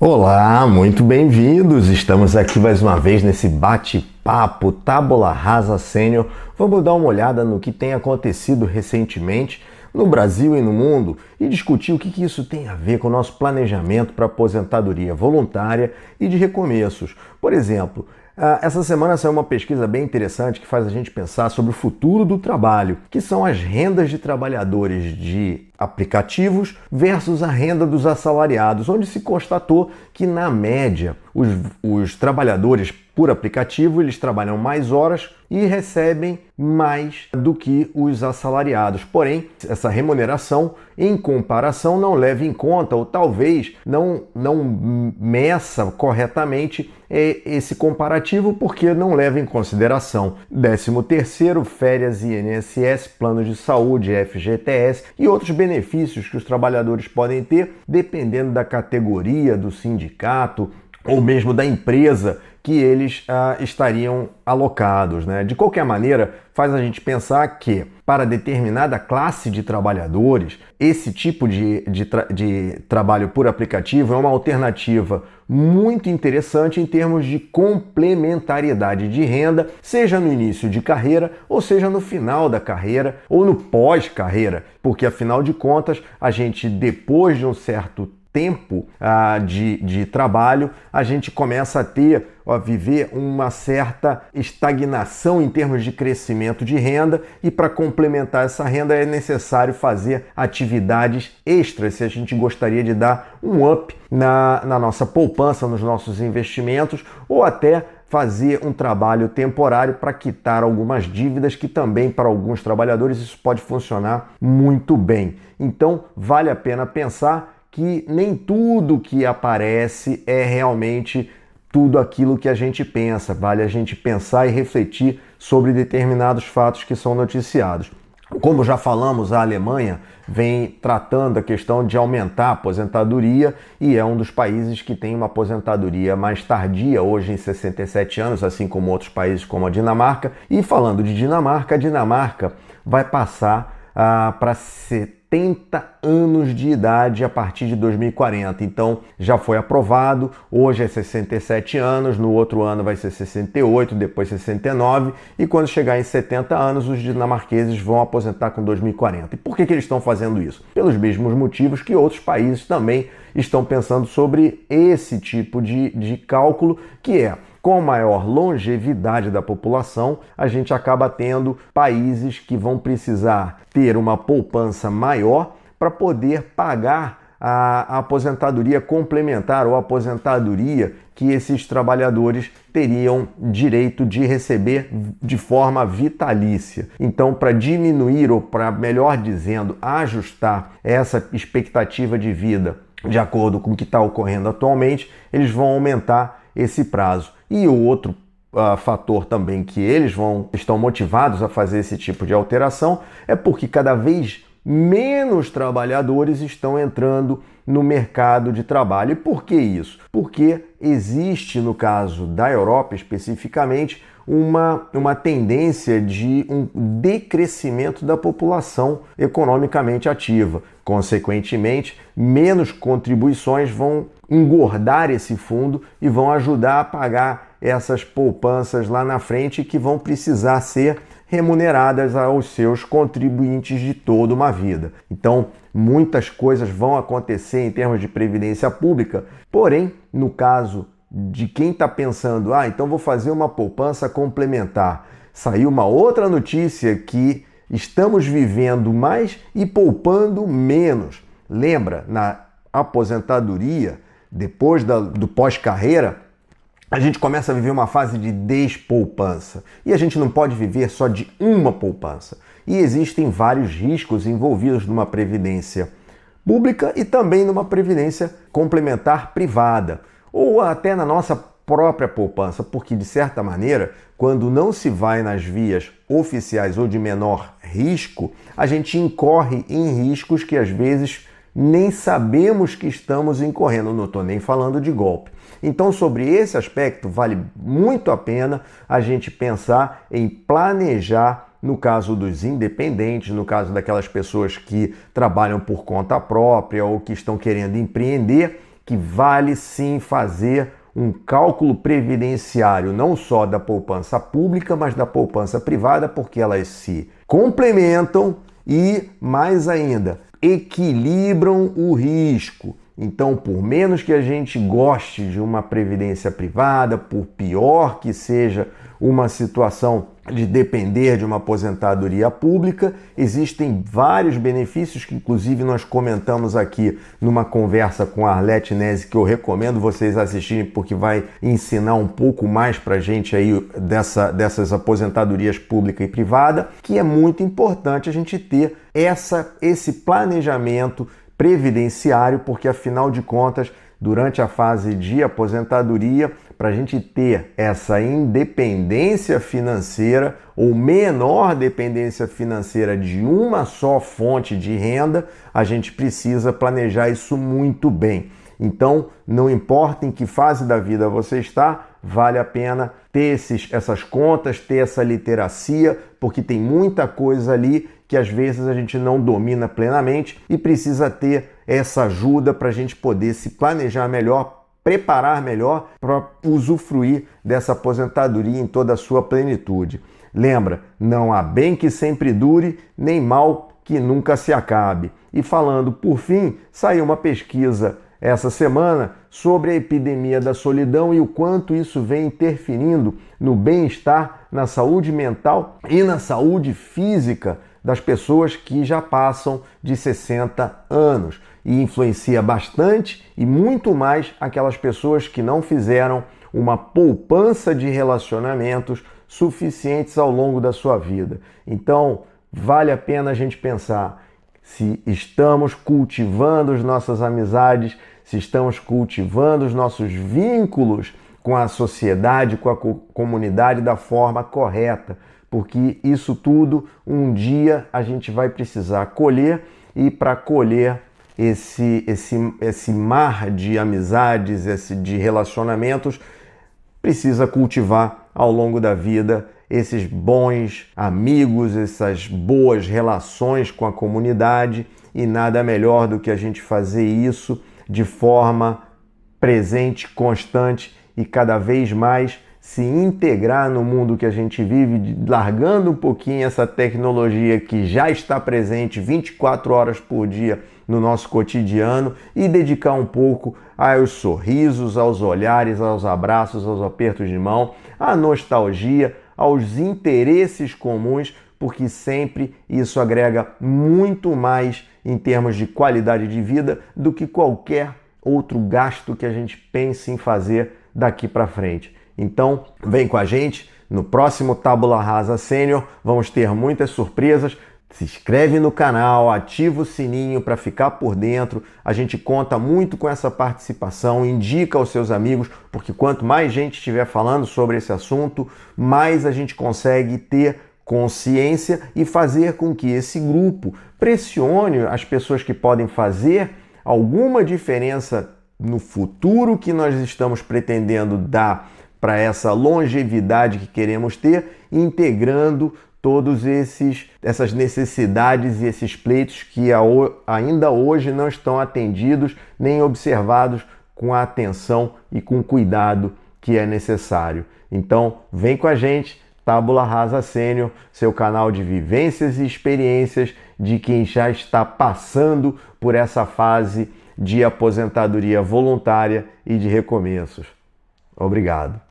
Olá, muito bem-vindos! Estamos aqui mais uma vez nesse bate-papo Tábula Rasa Sênior. Vamos dar uma olhada no que tem acontecido recentemente no Brasil e no mundo e discutir o que isso tem a ver com o nosso planejamento para aposentadoria voluntária e de recomeços. Por exemplo, essa semana saiu uma pesquisa bem interessante que faz a gente pensar sobre o futuro do trabalho, que são as rendas de trabalhadores de aplicativos versus a renda dos assalariados, onde se constatou que, na média, os trabalhadores por aplicativo eles trabalham mais horas e recebem mais do que os assalariados. Porém, essa remuneração, em comparação, não leva em conta ou talvez não meça corretamente esse comparativo porque não leva em consideração 13º, férias, INSS, plano de saúde, FGTS e outros benefícios que os trabalhadores podem ter dependendo da categoria, do sindicato ou mesmo da empresa que eles estariam alocados, né? De qualquer maneira, faz a gente pensar que para determinada classe de trabalhadores, esse tipo de trabalho por aplicativo é uma alternativa muito interessante em termos de complementariedade de renda, seja no início de carreira, ou seja no final da carreira, ou no pós-carreira, porque afinal de contas, a gente depois de um certo tempo de trabalho, a gente começa a viver uma certa estagnação em termos de crescimento de renda e para complementar essa renda é necessário fazer atividades extras se a gente gostaria de dar um up na nossa poupança, nos nossos investimentos ou até fazer um trabalho temporário para quitar algumas dívidas que também para alguns trabalhadores isso pode funcionar muito bem. Então vale a pena pensar que nem tudo que aparece é realmente tudo aquilo que a gente pensa. Vale a gente pensar e refletir sobre determinados fatos que são noticiados. Como já falamos, a Alemanha vem tratando a questão de aumentar a aposentadoria e é um dos países que tem uma aposentadoria mais tardia, hoje em 67 anos, assim como outros países como a Dinamarca. E falando de Dinamarca, a Dinamarca vai passar para 70 anos de idade a partir de 2040. Então já foi aprovado, hoje é 67 anos, no outro ano vai ser 68, depois 69 e quando chegar em 70 anos os dinamarqueses vão aposentar com 2040. E por que eles estão fazendo isso? Pelos mesmos motivos que outros países também estão pensando sobre esse tipo de cálculo, que é com maior longevidade da população, a gente acaba tendo países que vão precisar ter uma poupança maior para poder pagar a aposentadoria complementar ou aposentadoria que esses trabalhadores teriam direito de receber de forma vitalícia. Então, para diminuir ou para, melhor dizendo, ajustar essa expectativa de vida de acordo com o que está ocorrendo atualmente, eles vão aumentar esse prazo. E o outro fator também que eles estão motivados a fazer esse tipo de alteração é porque cada vez menos trabalhadores estão entrando no mercado de trabalho. E por que isso? Porque existe, no caso da Europa especificamente, uma tendência de um decrescimento da população economicamente ativa. Consequentemente, menos contribuições vão engordar esse fundo e vão ajudar a pagar essas poupanças lá na frente que vão precisar ser remuneradas aos seus contribuintes de toda uma vida. Então, muitas coisas vão acontecer em termos de previdência pública, porém, no caso de quem está pensando, então vou fazer uma poupança complementar, saiu uma outra notícia que estamos vivendo mais e poupando menos. Lembra, na aposentadoria, depois do pós-carreira, a gente começa a viver uma fase de despoupança. E a gente não pode viver só de uma poupança. E existem vários riscos envolvidos numa previdência pública e também numa previdência complementar privada. Ou até na nossa própria poupança, porque de certa maneira, quando não se vai nas vias oficiais ou de menor risco, a gente incorre em riscos que às vezes nem sabemos que estamos incorrendo, não estou nem falando de golpe. Então, sobre esse aspecto, vale muito a pena a gente pensar em planejar, no caso dos independentes, no caso daquelas pessoas que trabalham por conta própria ou que estão querendo empreender, que vale sim fazer um cálculo previdenciário, não só da poupança pública, mas da poupança privada, porque elas se complementam e, mais ainda, equilibram o risco. Então, por menos que a gente goste de uma previdência privada, por pior que seja uma situação de depender de uma aposentadoria pública, existem vários benefícios que inclusive nós comentamos aqui numa conversa com a Arlete Nesi, que eu recomendo vocês assistirem porque vai ensinar um pouco mais pra gente aí dessas aposentadorias pública e privada, que é muito importante a gente ter esse planejamento previdenciário, porque afinal de contas, durante a fase de aposentadoria, para a gente ter essa independência financeira ou menor dependência financeira de uma só fonte de renda, a gente precisa planejar isso muito bem. Então, não importa em que fase da vida você está, vale a pena ter essas contas, ter essa literacia, porque tem muita coisa ali que às vezes a gente não domina plenamente e precisa ter essa ajuda para a gente poder se planejar melhor, preparar melhor para usufruir dessa aposentadoria em toda a sua plenitude. Lembra, não há bem que sempre dure, nem mal que nunca se acabe. E falando por fim, saiu uma pesquisa essa semana sobre a epidemia da solidão e o quanto isso vem interferindo no bem-estar, na saúde mental e na saúde física das pessoas que já passam de 60 anos. E influencia bastante e muito mais aquelas pessoas que não fizeram uma poupança de relacionamentos suficientes ao longo da sua vida. Então, vale a pena a gente pensar se estamos cultivando as nossas amizades, se estamos cultivando os nossos vínculos com a sociedade, com a comunidade da forma correta, porque isso tudo um dia a gente vai precisar colher, e para colher esse mar de amizades, de relacionamentos, precisa cultivar ao longo da vida esses bons amigos, essas boas relações com a comunidade, e nada melhor do que a gente fazer isso de forma presente, constante e cada vez mais se integrar no mundo que a gente vive, largando um pouquinho essa tecnologia que já está presente 24 horas por dia no nosso cotidiano e dedicar um pouco aos sorrisos, aos olhares, aos abraços, aos apertos de mão, à nostalgia, aos interesses comuns, porque sempre isso agrega muito mais em termos de qualidade de vida do que qualquer outro gasto que a gente pense em fazer daqui para frente. Então, vem com a gente no próximo Tábula Rasa Sênior, vamos ter muitas surpresas. Se inscreve no canal, ativa o sininho para ficar por dentro. A gente conta muito com essa participação, indica aos seus amigos, porque quanto mais gente estiver falando sobre esse assunto, mais a gente consegue ter consciência e fazer com que esse grupo pressione as pessoas que podem fazer alguma diferença no futuro que nós estamos pretendendo dar para essa longevidade que queremos ter, integrando todos essas necessidades e esses pleitos que ainda hoje não estão atendidos nem observados com a atenção e com o cuidado que é necessário. Então, vem com a gente, Tábula Rasa Sênior, seu canal de vivências e experiências de quem já está passando por essa fase de aposentadoria voluntária e de recomeços. Obrigado.